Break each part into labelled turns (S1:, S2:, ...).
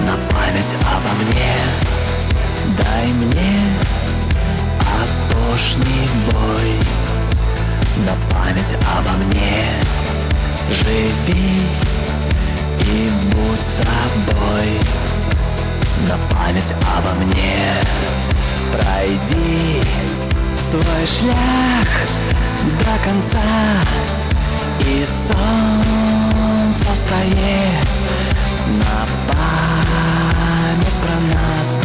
S1: на память обо мне. Дай мне апошний бой на память обо мне. Живи и будь собой на память обо мне. Пройди свой шлях до конца, и солнце встает на память про нас.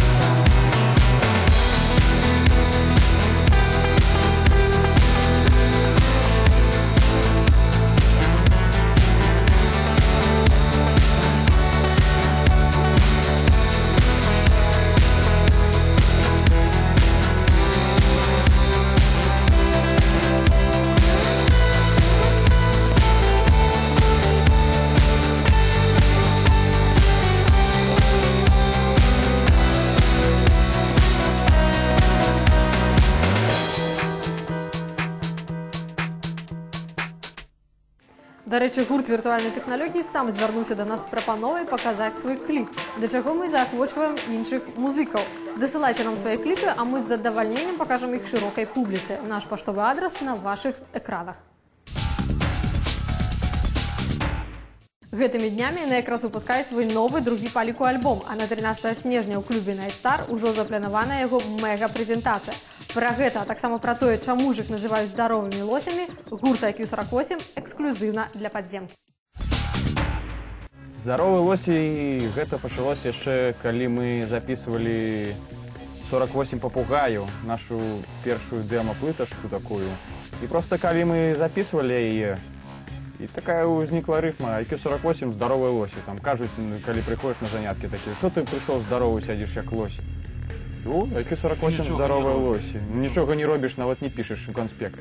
S2: До речі, гурт «Віртуальні технології» сам звернувся до нас з пропановою показати свій кліп, до чого ми заохочуємо інших музиків. Досилайте нам свої кліпи, а ми з задовольненням покажемо їх широкій публіці. Наш поштовий адрес на ваших екранах. Гэтымі днямі на якраз выпускае свой новы другі па ліку альбом, а на 13 снежня ў клубе «Найтстар» ужо запланавана яго мэга-прэзентацыя. Пра гэта, а таксама пра тое, чаму ж іх называюць здаровымі лосямі, гурт IQ48 эксклюзіўна для падземкі.
S3: Здаровыя лосі, гэта пачалося яшчэ, калі мы записывалі 48 папугаю, нашу першую дэма-плытачку такую. І проста калі мы записывалі яе, і такая ўзнікла рыфма IQ48 здаровыя лосі. Там кажуць, калі прыходзіш на заняткі такія, што ты прыйшоў здаровы, сядзіш як лось? Ну, IQ48 здаровыя лосі. Нічога не робіш, нават не пішаш у канспект.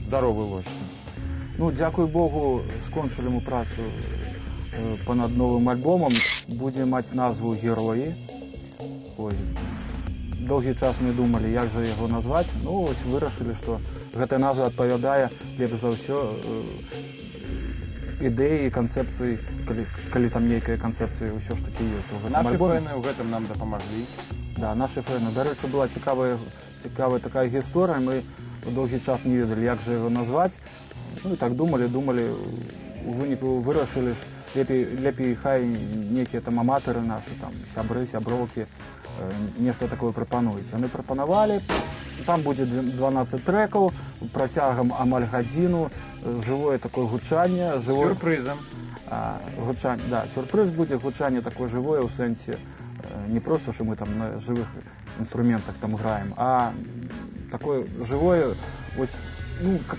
S3: Здаровы лось.
S4: Ну, дзякуй Богу, скончылі мы працу понад новым альбомам. Будзе маць назву «Героі». Доўгі час мы думалі, як жа яго назваць. Ну, ось вырашылі, што гэтая назва адпавядае лепш за ўсё ідэі, канцэпцыі, калі там нейкая канцэпцыя ўсё ж такі ёсць у гэтым альбоме.
S3: Нашы фэны ў гэтым нам дапамаглі.
S4: Да, нашы фэны. Дарэчы, была цікавая такая гісторыя. Мы доўгі час не ведалі, як жа яго назваць. Ну, і так думалі. У выніку вырашылі, лепей хай нейкія там аматары нашы, там сябры, сяброўкі, нешта такое прапануюць. Яны прапанавалі. Там будзе 12 трэкаў, працягам амаль гадзіну, жывое такое гучанне.
S3: Сюрпрызам.
S4: Да, сюрпрыз будзе, гучанне такое жывое ў сэнсе. Не проста, што мы там на жывых інструментах там граем, а такое жывое,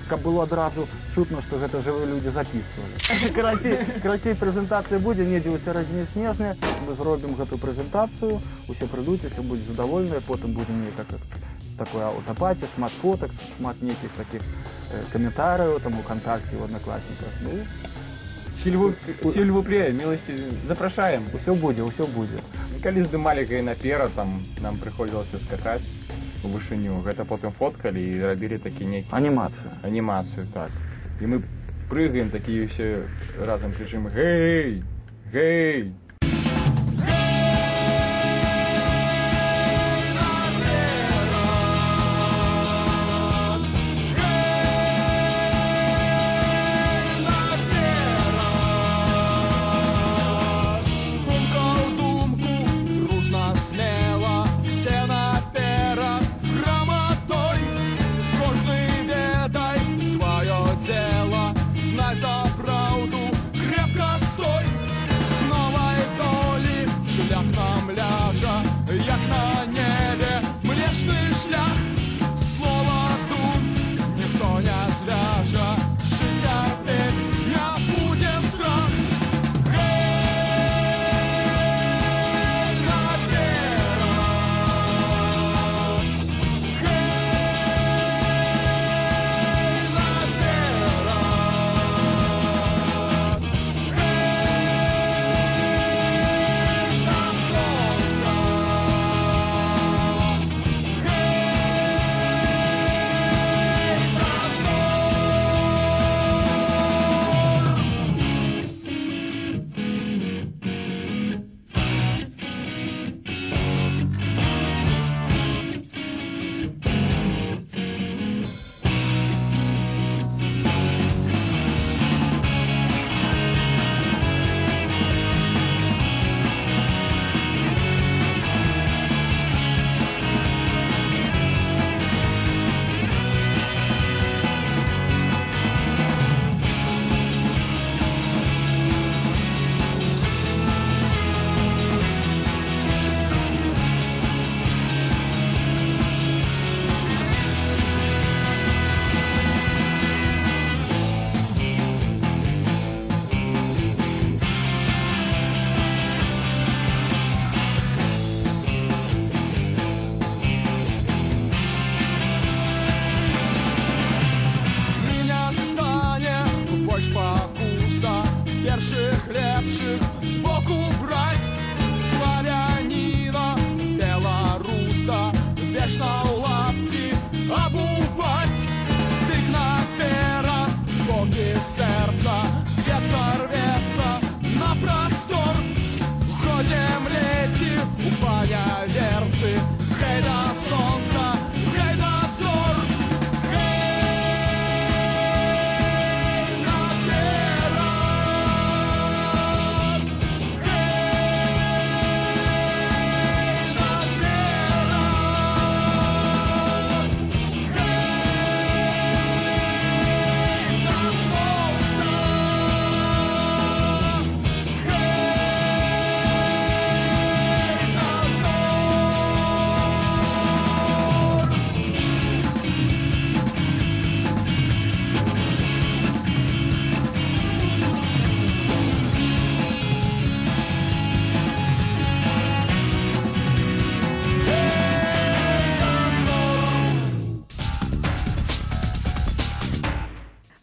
S4: каб было адразу чутно, што гэта жывыя людзі записывалі. Карацей, прэзентацыя будзе недзе ў сярэдзіне снежня. Мы зробім гэтую прэзентацыю, усе прыйдуць, усе будуць задавольныя, потым будзе нейкая такое аўтапаці, шмат фотак, шмат нейкіх такіх каментарыяў там у ВКонтакте, у Одноклассниках.
S3: Сильвупле, милости, запрашаем.
S4: Усё будзе, усё будзе.
S3: Калі здымалі гайнапера, там нам прыходзілася скакаць у вышыню. Гэта потым фоткалі і рабілі такі нейкі... Анімацыю, так. І мы прыгаем, такія ўсе разам крычым «Гэй! Гэй!»
S5: За правду крепко стой, снова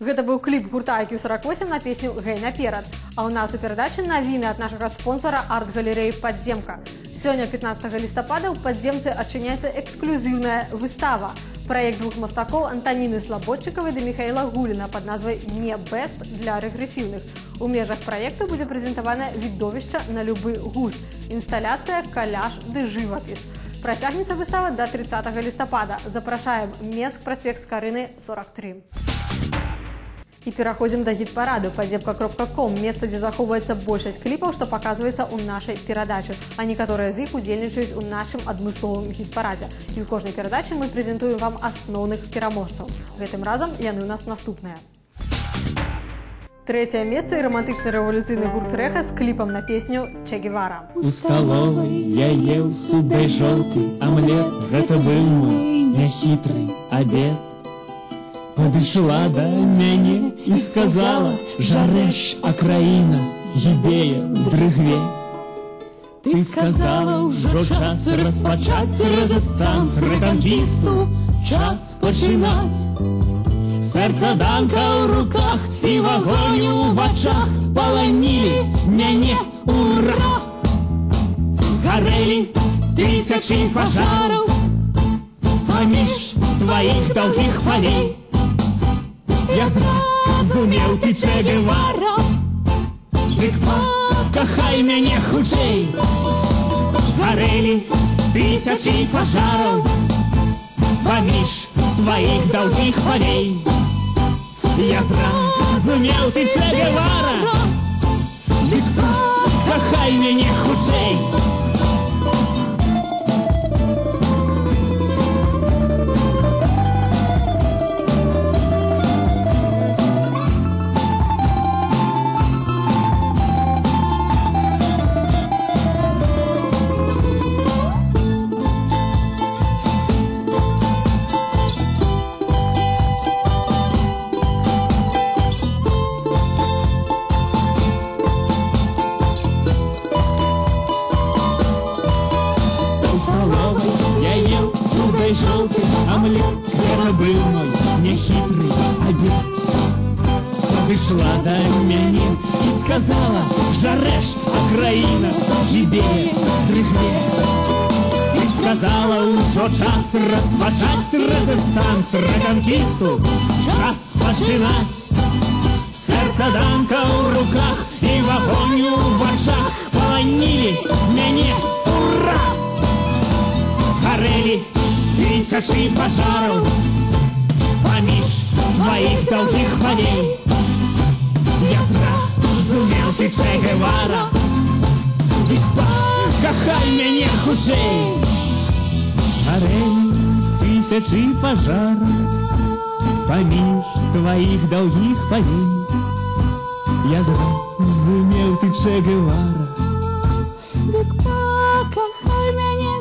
S2: Гэта быў кліп гурта IQ48 на песню «Гэй наперад». А ў нас у перадачы навіны ад нашага спонсора арт-галерэі «Падземка». Сёння, 15 лістапада, у «Падземцы» адчыняецца эксклюзіўная выстава. Праект двух мастакоў Антаніны Слабодчыкавай ды Міхаіла Гуліна пад назвай «Не бэст» для рэгрэсіўных. У межах праекту будзе прэзентавана відовішча на любы густ. Інсталяцыя, каляж ды жывапіс. Працягнецца выстава до 30 лістапада. Запрашаем. Менск, праспект Скарыны, 43. І пераходзім да гід-параду падземка.com, месца, дзе захоўваецца большасць кліпаў, што паказваецца ў нашай перадачы, а некаторыя з іх удзельнічаюць у нашым адмысловым гід-парадзе. І ў кожнай перадачы мы прэзентуем вам асноўных пераможцаў. Гэтым разам яны ў нас наступныя. Трэцяе месца і романтычны рэвалюцыйны гурт Рэха з кліпам на песню «Че Гевара».
S5: У сталовай я ел судай жоўты омлет. Гэта быў мой няхітры абед. Падышла да мяне і сказала: «Жарэш, а краіна гібее ў дрыгве». Ты сказала, ўжо час распачаць рэзістанс рэканкісту, час пачынаць. Сэрца данка ў руках і вагонь у вачах паланілі мяне ураз. Гарэлі тысячы пажараў паміж тваіх даўгіх палей. Я зразумеў, ты Че Гевара, дык пакахай мяне хутчэй. Гарэлі тысячы пажараў паміж тваіх даўгіх палей. Я зразумеў, ты Че Гевара, дык пакахай мяне хутчэй. Жоўты омлет, гэта быў мой няхітры абед. Падышла да мяне і сказала: «Жарэш, а краіна гібее ў дрыгве». Ты сказала, ўжо час распачаць рэзістанс рэканкісту, час пачынаць. Сэрца данка ў руках і вагонь у вачах паланілі мяне ураз. Гарэлі тысячы пажараў паміж тваіх даўгіх палей. Я зразумеў, ты Че Гевара, дык пакахай мяне хутчэй. Гарэлі тысячы пажараў паміж тваіх даўгіх палей. Я зразумеў, ты Че Гевара, дык пакахай мяне